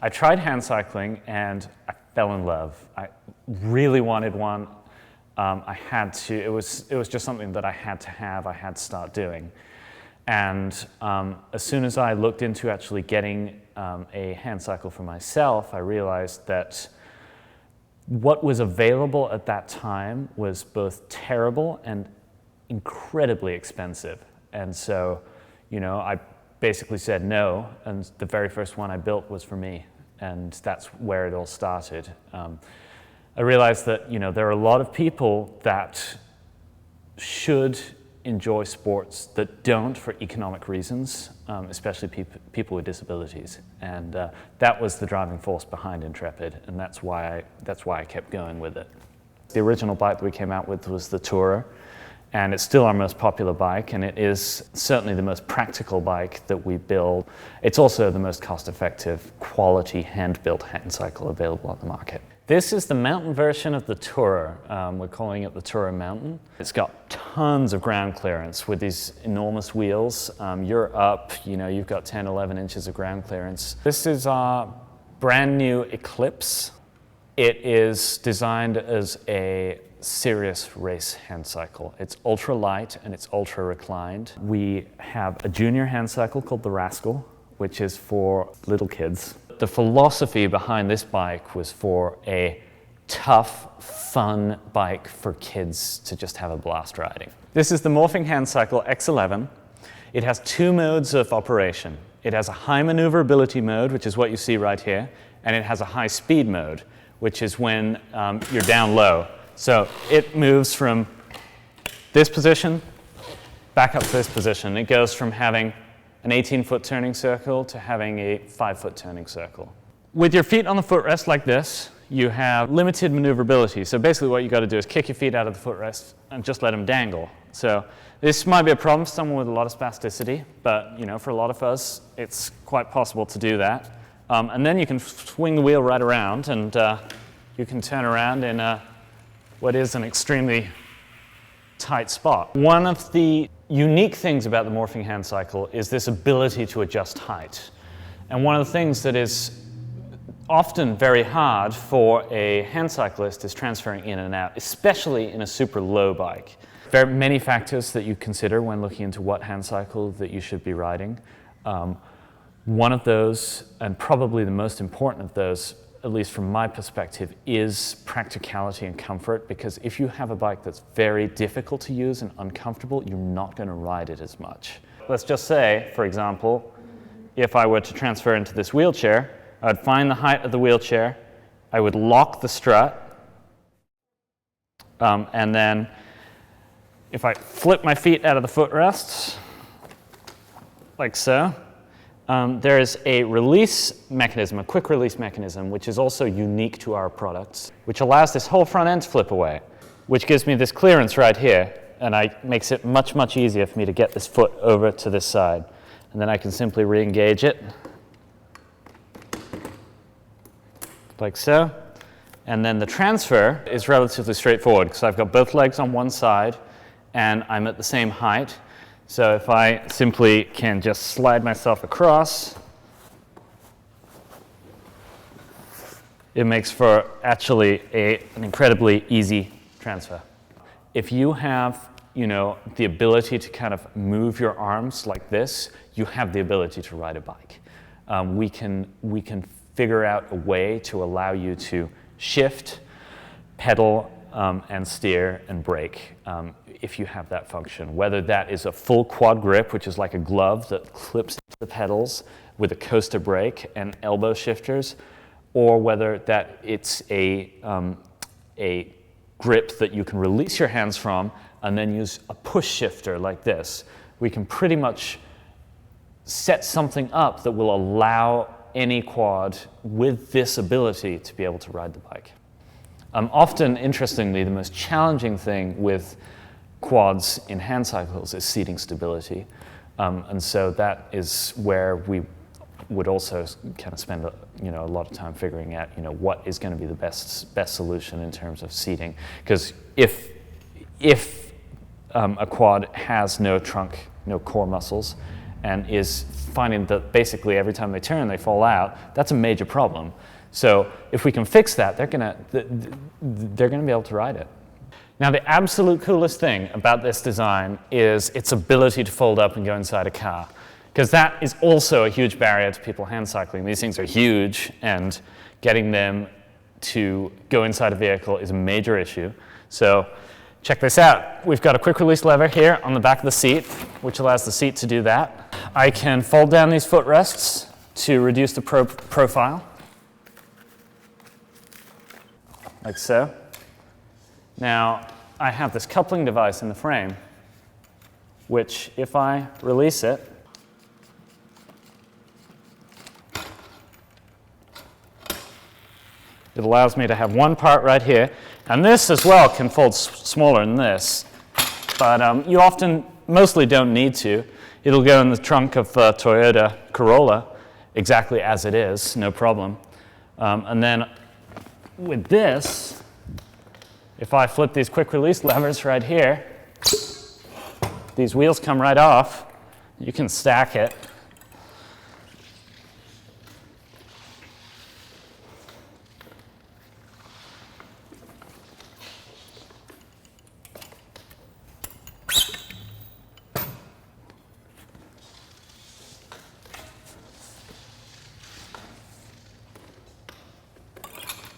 I tried hand cycling and I fell in love. I really wanted one. I had to, it was just something that I had to have, I had to start doing. And as soon as I looked into actually getting a hand cycle for myself, I realized that what was available at that time was both terrible and incredibly expensive. And so, you know, I basically said no, and the very first one I built was for me, and that's where it all started. I realized that, you know, there are a lot of people that should enjoy sports that don't for economic reasons, especially people with disabilities. And that was the driving force behind Intrepid, and that's why I kept going with it. The original bike that we came out with was the Torah, and it's still our most popular bike, and it is certainly the most practical bike that we build. It's also the most cost-effective, quality, hand-built hand cycle available on the market. This is the mountain version of the Torah. We're calling it the Torah Mountain. It's got tons of ground clearance with these enormous wheels. You're up, you know, you've got 10, 11 inches of ground clearance. This is our brand new Eclipse. It is designed as a serious race hand cycle. It's ultra light and it's ultra reclined. We have a junior hand cycle called the Rascal, which is for little kids. The philosophy behind this bike was for a tough, fun bike for kids to just have a blast riding. This is the Morphing hand cycle X11. It has two modes of operation. It has a high maneuverability mode, which is what you see right here, and it has a high speed mode, which is when you're down low. So it moves from this position back up to this position. It goes from having an 18-foot turning circle to having a 5-foot turning circle. With your feet on the footrest like this, you have limited maneuverability. So basically what you got to do is kick your feet out of the footrest and just let them dangle. So this might be a problem for someone with a lot of spasticity, but you know, for a lot of us, it's quite possible to do that. And then you can swing the wheel right around, and you can turn around in what is an extremely tight spot. One of the unique things about the Morphing hand cycle is this ability to adjust height. And one of the things that is often very hard for a hand cyclist is transferring in and out, especially in a super low bike. There are many factors that you consider when looking into what hand cycle that you should be riding. One of those, and probably the most important of those, at least from my perspective, is practicality and comfort, because if you have a bike that's very difficult to use and uncomfortable, you're not going to ride it as much. Let's just say, for example, if I were to transfer into this wheelchair, I would find the height of the wheelchair, I would lock the strut, and then if I flip my feet out of the footrests, like so, there is a release mechanism, a quick release mechanism, which is also unique to our products, which allows this whole front end to flip away, which gives me this clearance right here, and makes it much, much easier for me to get this foot over to this side. And then I can simply re-engage it, like so. And then the transfer is relatively straightforward, because I've got both legs on one side, and I'm at the same height. So if I simply can just slide myself across, it makes for actually an incredibly easy transfer. If you have, you know, the ability to kind of move your arms like this, you have the ability to ride a bike. We can figure out a way to allow you to shift, pedal, and steer and brake. If you have that function, whether that is a full quad grip, which is like a glove that clips the pedals with a coaster brake and elbow shifters, or whether that it's a grip that you can release your hands from and then use a push shifter like this. We can pretty much set something up that will allow any quad with this ability to be able to ride the bike. Often, interestingly, the most challenging thing with quads in hand cycles is seating stability, and so that is where we would also kind of spend a lot of time figuring out what is going to be the best solution in terms of seating. Because if a quad has no trunk, no core muscles, and is finding that basically every time they turn they fall out, that's a major problem. So if we can fix that, they're gonna be able to ride it. Now the absolute coolest thing about this design is its ability to fold up and go inside a car, because that is also a huge barrier to people hand cycling. These things are huge, and getting them to go inside a vehicle is a major issue. So check this out. We've got a quick release lever here on the back of the seat, which allows the seat to do that. I can fold down these footrests to reduce the profile, like so. Now, I have this coupling device in the frame, which if I release it, it allows me to have one part right here. And this as well can fold smaller than this, but you mostly don't need to. It'll go in the trunk of the Toyota Corolla exactly as it is, no problem. And then with this, if I flip these quick release levers right here, these wheels come right off. You can stack it.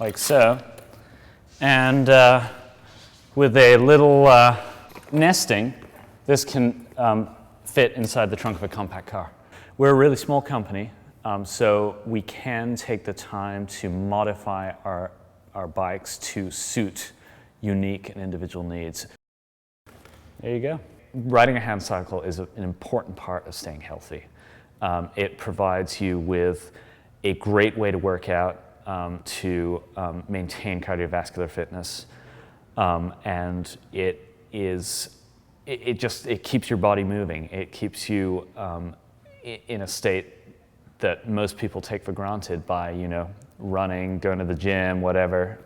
Like so. And with a little nesting, this can fit inside the trunk of a compact car. We're a really small company, so we can take the time to modify our bikes to suit unique and individual needs. There you go. Riding a hand cycle is an important part of staying healthy. It provides you with a great way to work out, to maintain cardiovascular fitness, and it keeps your body moving. It keeps you in a state that most people take for granted by, running, going to the gym, whatever,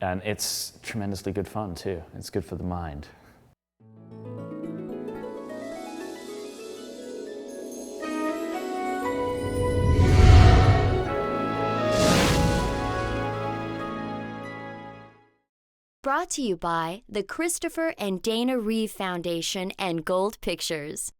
and it's tremendously good fun too. It's good for the mind. Brought to you by the Christopher and Dana Reeve Foundation and Gold Pictures.